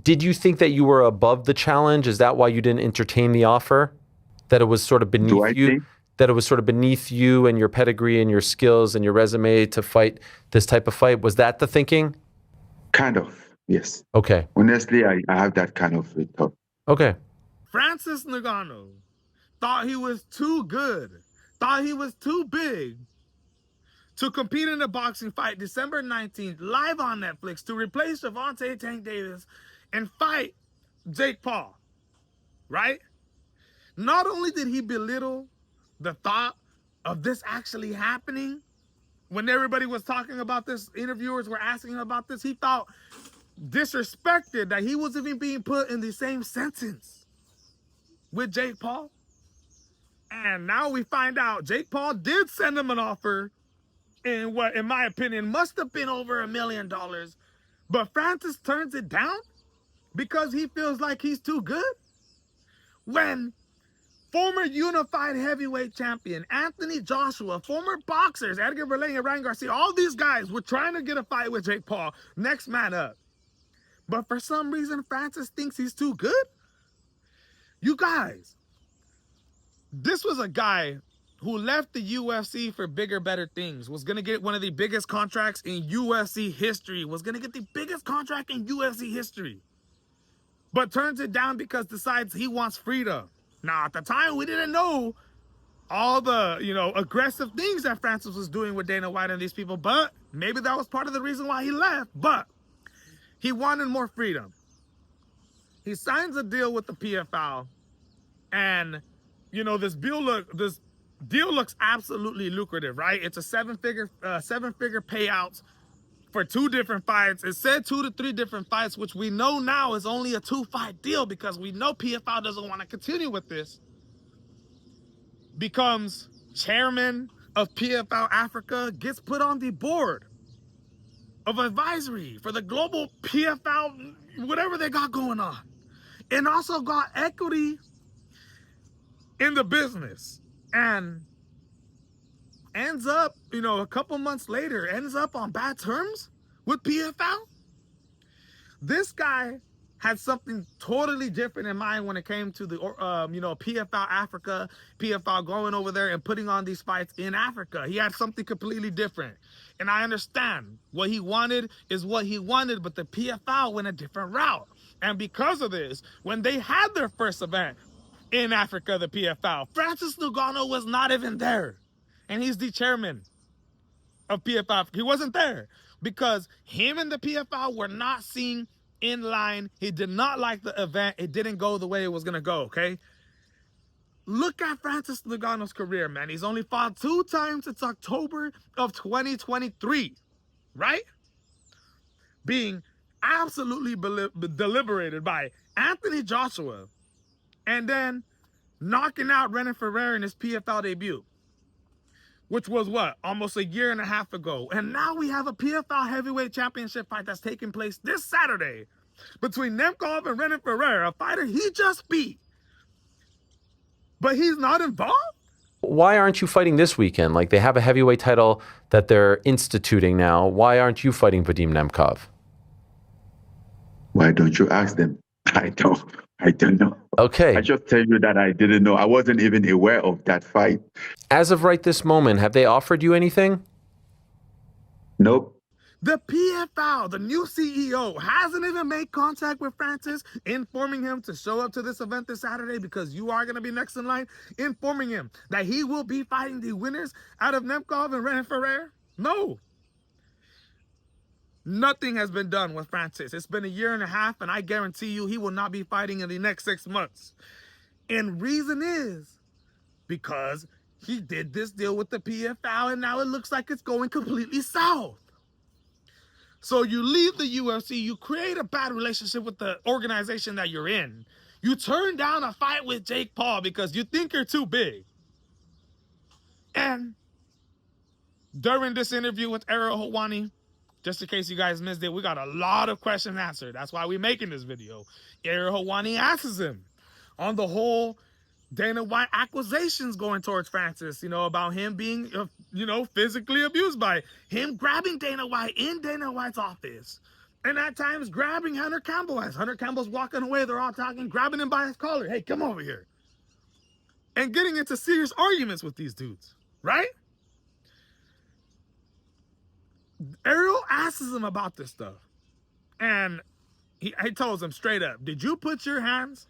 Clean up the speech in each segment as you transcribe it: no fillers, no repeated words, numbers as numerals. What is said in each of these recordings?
Did you think that you were above the challenge? Is that why you didn't entertain the offer? That it was sort of Do beneath I you? think? That it was sort of beneath you and your pedigree and your skills and your resume to fight this type of fight? Was that the thinking? Kind of, yes. Okay. Honestly, I have that kind of thought. Okay. Francis Ngannou thought he was too good, thought he was too big to compete in a boxing fight December 19th, live on Netflix, to replace Gervonta Tank Davis and fight Jake Paul, right? Not only did he belittle the thought of this actually happening, when everybody was talking about this, interviewers were asking him about this, he felt disrespected that he wasn't even being put in the same sentence with Jake Paul. And now we find out Jake Paul did send him an offer in what, in my opinion, must have been over $1 million. But Francis turns it down because he feels like he's too good. When former unified heavyweight champion Anthony Joshua, former boxers Edgar Berlanga and Ryan Garcia, all these guys were trying to get a fight with Jake Paul, next man up. But for some reason, Francis thinks he's too good. You guys, this was a guy who left the UFC for bigger, better things, was going to get one of the biggest contracts in UFC history, was going to get the biggest contract in UFC history, but turns it down because decides he wants freedom. Now, at the time, we didn't know all the, aggressive things that Francis was doing with Dana White and these people, but maybe that was part of the reason why he left, but he wanted more freedom. He signs a deal with the PFL, and, this deal looks absolutely lucrative, right? It's a seven-figure payouts for 2 different fights. It said 2 to 3 different fights, which we know now is only a 2-fight deal because we know PFL doesn't want to continue with this. Becomes chairman of PFL Africa, gets put on the board of advisory for the global PFL, whatever they got going on, and also got equity in the business, and ends up, a couple months later, ends up on bad terms with PFL. This guy had something totally different in mind when it came to the, PFL Africa, PFL going over there and putting on these fights in Africa. He had something completely different. And I understand what he wanted is what he wanted, but the PFL went a different route. And because of this, when they had their first event in Africa, the PFL, Francis Ngannou was not even there. And he's the chairman of PFL. He wasn't there because him and the PFL were not seen in line. He did not like the event. It didn't go the way it was going to go, okay? Look at Francis Ngannou's career, man. He's only fought 2 times since October of 2023, right? Being absolutely deliberated by Anthony Joshua and then knocking out Renan Ferrer in his PFL debut, which was what, almost a year and a half ago. And now we have a PFL heavyweight championship fight that's taking place this Saturday between Nemkov and Renan Ferrer, a fighter he just beat. But he's not involved? Why aren't you fighting this weekend? Like, they have a heavyweight title that they're instituting now. Why aren't you fighting Vadim Nemkov? Why don't you ask them? I don't know. Okay. I just tell you that I didn't know. I wasn't even aware of that fight. As of right this moment, have they offered you anything? Nope. The PFL, the new CEO, hasn't even made contact with Francis, informing him to show up to this event this Saturday because you are going to be next in line, informing him that he will be fighting the winners out of Nemkov and Renan Ferrer. No. Nothing has been done with Francis. It's been a year and a half, and I guarantee you he will not be fighting in the next 6 months. And reason is because he did this deal with the PFL, and now it looks like it's going completely south. So you leave the UFC, you create a bad relationship with the organization that you're in. You turn down a fight with Jake Paul because you think you're too big. And during this interview with Ariel Helwani, just in case you guys missed it, we got a lot of questions answered. That's why we're making this video. Ariel Helwani asks him on the whole Dana White accusations going towards Francis, about him being, physically abused by him grabbing Dana White in Dana White's office And at times grabbing Hunter Campbell as Hunter Campbell's walking away. They're all talking, grabbing him by his collar. Hey, come over here. And getting into serious arguments with these dudes, right? Ariel asks him about this stuff. And he tells him straight up, did you put your hands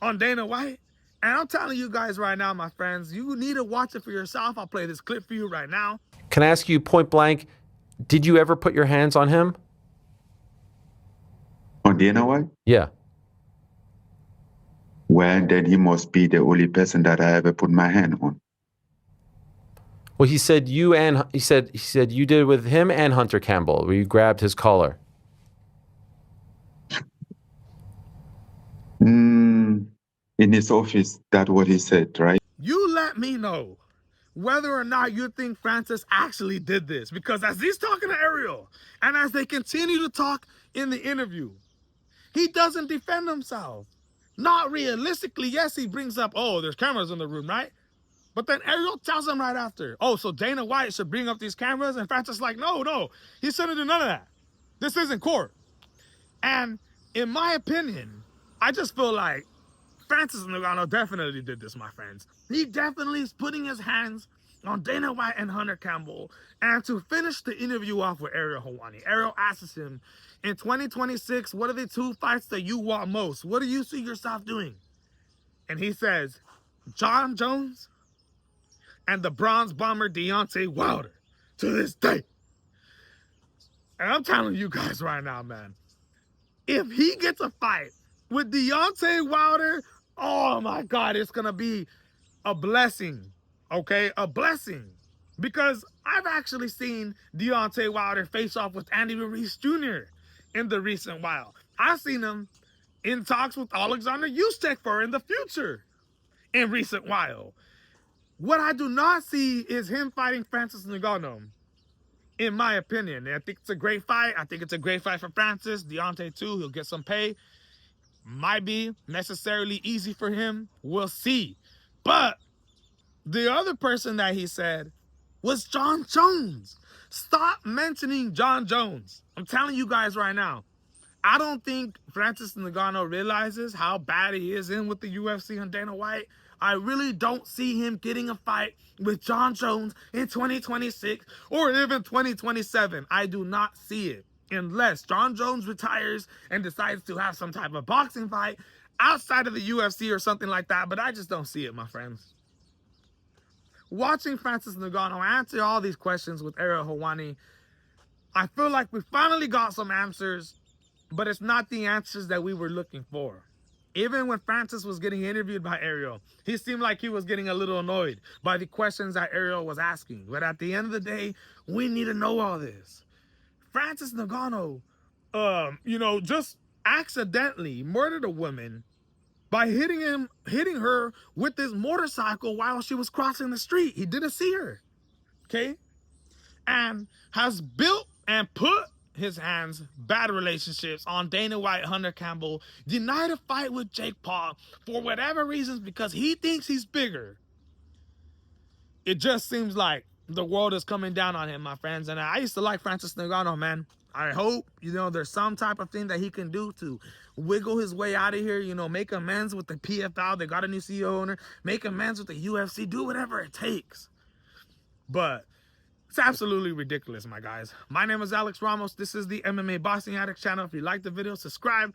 on Dana White? And I'm telling you guys right now, my friends, you need to watch it for yourself. I'll play this clip for you right now. Can I ask you point blank, did you ever put your hands on him? On Dana White? Yeah. Well, then he must be the only person that I ever put my hand on. Well, he said you and he said you did it with him and Hunter Campbell, where you grabbed his collar. In his office, that's what he said, right? You let me know whether or not you think Francis actually did this, because as he's talking to Ariel and as they continue to talk in the interview, he doesn't defend himself. Not realistically. Yes, he brings up, oh, there's cameras in the room, right? But then Ariel tells him right after, oh, so Dana White should bring up these cameras? And Francis is like, no, he shouldn't do none of that. This isn't court. And in my opinion, I just feel like Francis Ngannou definitely did this, my friends. He definitely is putting his hands on Dana White and Hunter Campbell. And to finish the interview off with Ariel Helwani, Ariel asks him, in 2026, what are the 2 fights that you want most? What do you see yourself doing? And he says, John Jones and the bronze bomber Deontay Wilder to this day. And I'm telling you guys right now, man, if he gets a fight with Deontay Wilder, oh my God, it's going to be a blessing, okay? A blessing. Because I've actually seen Deontay Wilder face off with Andy Ruiz Jr. in the recent while. I've seen him in talks with Alexander Usyk for in the future in recent while. What I do not see is him fighting Francis Ngannou, in my opinion. I think it's a great fight. I think it's a great fight for Francis. Deontay too, he'll get some pay. Might be necessarily easy for him. We'll see. But the other person that he said was John Jones. Stop mentioning John Jones. I'm telling you guys right now, I don't think Francis Ngannou realizes how bad he is in with the UFC and Dana White. I really don't see him getting a fight with John Jones in 2026 or even 2027. I do not see it unless John Jones retires and decides to have some type of boxing fight outside of the UFC or something like that. But I just don't see it, my friends. Watching Francis Ngannou answer all these questions with Ariel Helwani, I feel like we finally got some answers, but it's not the answers that we were looking for. Even when Francis was getting interviewed by Ariel, he seemed like he was getting a little annoyed by the questions that Ariel was asking. But at the end of the day, we need to know all this. Francis Ngannou, just accidentally murdered a woman by hitting her with his motorcycle while she was crossing the street. He didn't see her, okay? And has built and put his hands, bad relationships on Dana White, Hunter Campbell, denied a fight with Jake Paul for whatever reasons because he thinks he's bigger. It just seems like the world is coming down on him, my friends. And I used to like Francis Ngannou, man. I hope, there's some type of thing that he can do to wiggle his way out of here, make amends with the PFL. They got a new CEO owner. Make amends with the UFC. Do whatever it takes. But it's absolutely ridiculous, my guys. My name is Alex Ramos. This is the MMA Boxing Addicts channel. If you like the video, subscribe.